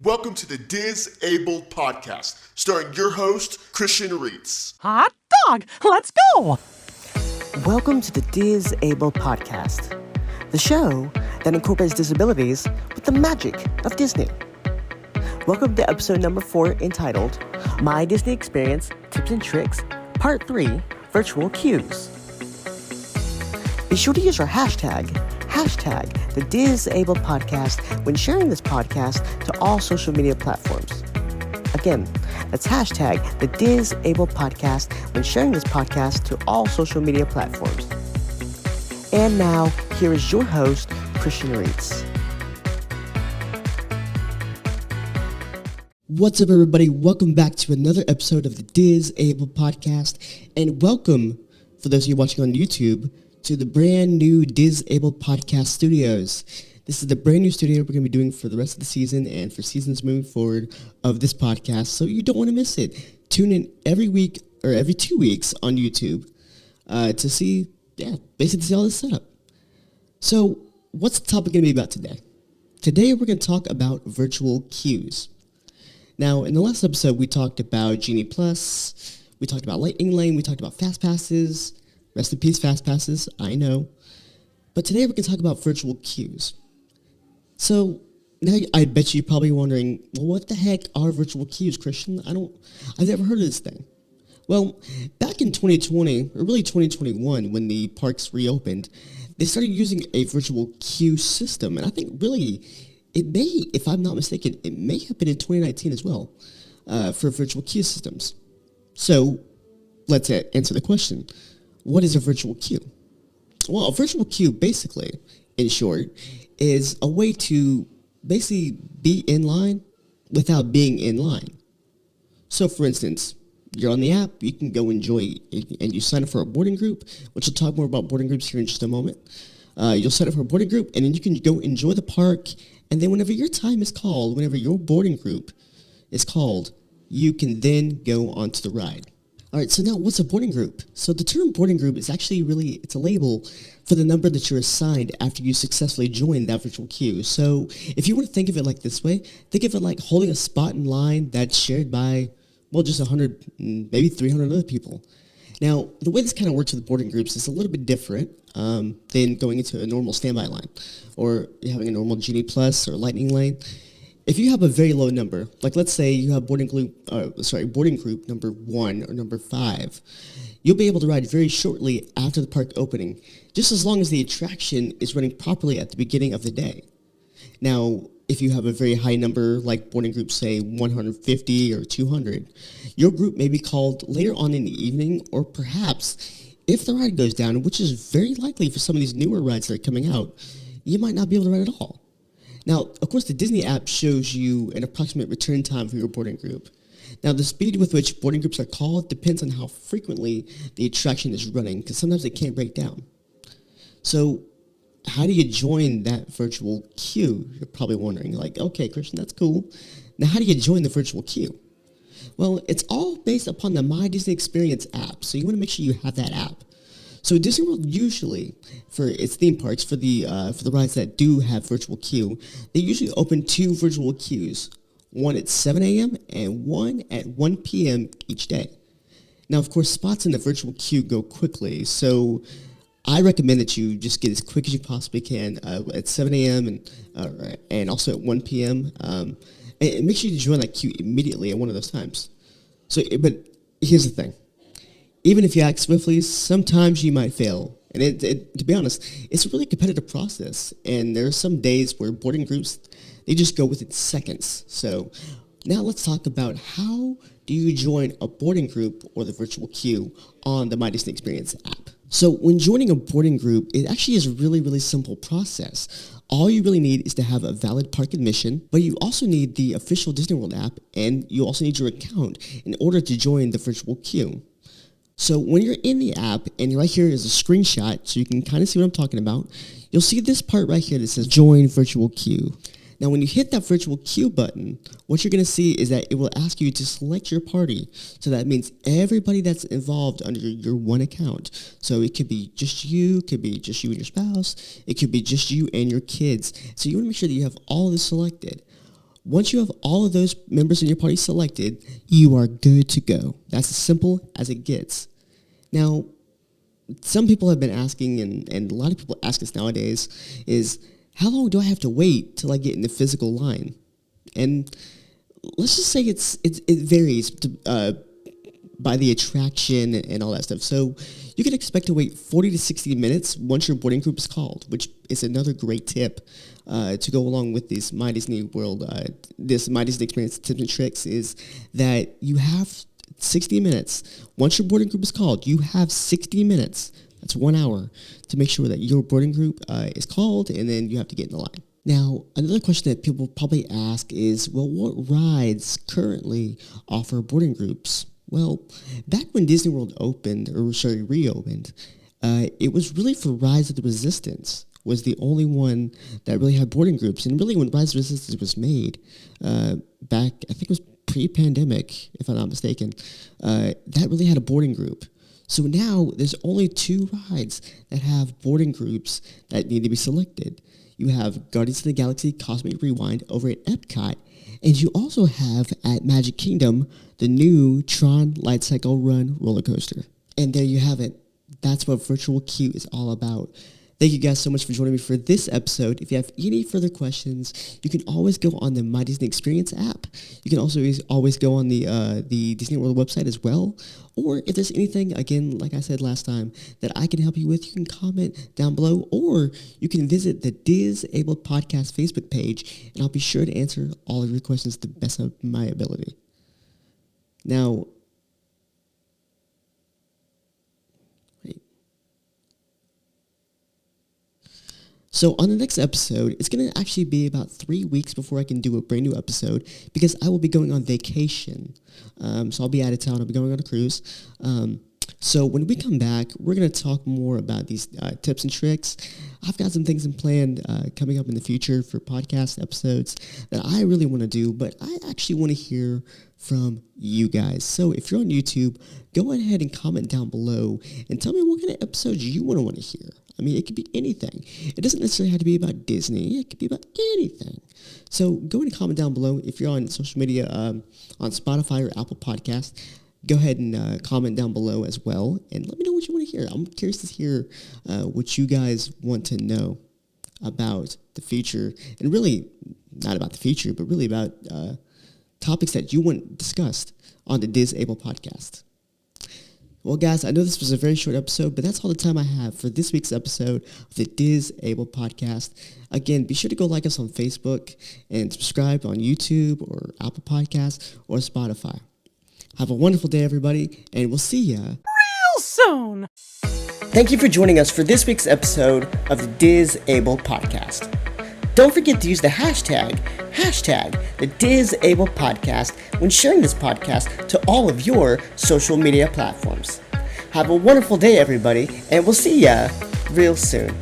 Welcome to the Disabled Podcast, starring your host, Christian Reitz. Hot dog, let's go! Welcome to the Disabled Podcast, the show that incorporates disabilities with the magic of Disney. Welcome to episode number 4, entitled My Disney Experience, Tips and Tricks, Part 3, Virtual Queues. Be sure to use our hashtag the Disabled Podcast when sharing this podcast to all social media platforms. Again, that's hashtag the Disabled Podcast when sharing this podcast to all social media platforms. And now, here is your host, Christian Reitz. What's up, everybody? Welcome back to another episode of the Disabled Podcast, and welcome, for those of you watching on YouTube, to the brand new Disabled Podcast Studios. This is the brand new studio we're going to be doing for the rest of the season and for seasons moving forward of this podcast, so you don't want to miss it. Tune in every week or every 2 weeks on YouTube to see, basically see all this setup. So, what's the topic going to be about today? Today we're going to talk about virtual queues. Now, in the last episode, we talked about Genie Plus, we talked about Lightning Lane, we talked about Fast Passes. Rest in peace, Fast Passes, I know. But today we're going to talk about virtual queues. So, now I bet you're probably wondering, well, what the heck are virtual queues, Christian? I've never heard of this thing. Well, back in 2020, or really 2021, when the parks reopened, they started using a virtual queue system. And I think really, it may, if I'm not mistaken, it may have been in 2019 as well, for virtual queue systems. So, let's answer the question. What is a virtual queue? Well, a virtual queue, basically, in short, is a way to basically be in line without being in line. So, for instance, you're on the app, you can go enjoy, and you sign up for a boarding group, which we'll talk more about boarding groups here in just a moment. You'll sign up for a boarding group, and then you can go enjoy the park, and then whenever your time is called, whenever your boarding group is called, you can then go onto the ride. All right, so now what's a boarding group? So the term boarding group is actually it's a label for the number that you're assigned after you successfully join that virtual queue. So if you want to think of it like this way, think of it like holding a spot in line that's shared by, well, just 100, maybe 300 other people. Now, the way this kind of works with boarding groups is a little bit different than going into a normal standby line or having a normal Genie Plus or Lightning Lane. If you have a very low number, like let's say you have boarding group number 1 or number 5, you'll be able to ride very shortly after the park opening, just as long as the attraction is running properly at the beginning of the day. Now, if you have a very high number, like boarding group, say 150 or 200, your group may be called later on in the evening, or perhaps if the ride goes down, which is very likely for some of these newer rides that are coming out, you might not be able to ride at all. Now, of course, the Disney app shows you an approximate return time for your boarding group. Now, the speed with which boarding groups are called depends on how frequently the attraction is running, because sometimes it can't break down. So, how do you join that virtual queue? You're probably wondering, like, okay, Christian, that's cool. Now, how do you join the virtual queue? Well, it's all based upon the My Disney Experience app, so you want to make sure you have that app. So Disney World usually, for its theme parks, for the rides that do have virtual queue, they usually open 2 virtual queues, one at 7 a.m. and one at 1 p.m. each day. Now, of course, spots in the virtual queue go quickly, so I recommend that you just get as quick as you possibly can at 7 a.m. and also at 1 p.m. And make sure you join that queue immediately at one of those times. So, but here's the thing. Even if you act swiftly, sometimes you might fail. And to be honest, it's a really competitive process. And there are some days where boarding groups, they just go within seconds. So now let's talk about how do you join a boarding group or the virtual queue on the My Disney Experience app. So when joining a boarding group, it actually is a really, really simple process. All you really need is to have a valid park admission, but you also need the official Disney World app, and you also need your account in order to join the virtual queue. So when you're in the app, and right here is a screenshot, so you can kind of see what I'm talking about, you'll see this part right here that says Join Virtual Queue. Now when you hit that virtual queue button, what you're going to see is that it will ask you to select your party. So that means everybody that's involved under your one account. So it could be just you, could be just you and your spouse, it could be just you and your kids. So you want to make sure that you have all of this selected. once you have all of those members in your party selected, you are good to go. That's as simple as it gets. Now, some people have been asking, and a lot of people ask us nowadays, is how long do I have to wait till I get in the physical line? And let's just say it varies by the attraction and all that stuff. So you can expect to wait 40 to 60 minutes once your boarding group is called, which is another great tip to go along with this My Disney World, this My Disney Experience tips and tricks, is that you have 60 minutes. Once your boarding group is called, you have 60 minutes. That's 1 hour to make sure that your boarding group is called, and then you have to get in the line. Now, another question that people probably ask is, well, what rides currently offer boarding groups? Well, back when Disney World reopened, it was really for Rise of the Resistance was the only one that really had boarding groups. And really when Rise of the Resistance was made, back, I think it was pre-pandemic, if I'm not mistaken, that really had a boarding group. So now there's only 2 rides that have boarding groups that need to be selected. You have Guardians of the Galaxy Cosmic Rewind over at Epcot, and you also have at Magic Kingdom the new Tron Light Cycle Run roller coaster. And there you have it. That's what Virtual Queue is all about. Thank you guys so much for joining me for this episode. If you have any further questions, you can always go on the My Disney Experience app. You can also always go on the Disney World website as well. Or if there's anything, again, like I said last time, that I can help you with, you can comment down below, or you can visit the Disabled Podcast Facebook page, and I'll be sure to answer all of your questions to the best of my ability. Now, so on the next episode, it's going to actually be about 3 weeks before I can do a brand new episode because I will be going on vacation. So I'll be out of town. I'll be going on a cruise. So when we come back, we're going to talk more about these tips and tricks. I've got some things in plan coming up in the future for podcast episodes that I really want to do, but I actually want to hear from you guys. So if you're on YouTube, go ahead and comment down below and tell me what kind of episodes you want to hear. I mean, it could be anything. It doesn't necessarily have to be about Disney. It could be about anything. So go ahead and comment down below. If you're on social media, on Spotify or Apple Podcasts, go ahead and comment down below as well. And let me know what you want to hear. I'm curious to hear what you guys want to know about the future. And really, not about the future, but really about topics that you want discussed on the Disabled Podcast. Well, guys, I know this was a very short episode, but that's all the time I have for this week's episode of the Disabled Podcast. Again, be sure to go like us on Facebook and subscribe on YouTube or Apple Podcasts or Spotify. Have a wonderful day, everybody, and we'll see ya Real soon. Thank you for joining us for this week's episode of the Disabled Podcast. Don't forget to use the hashtag the Disabled Podcast when sharing this podcast to all of your social media platforms. Have a wonderful day, everybody, and we'll see ya real soon.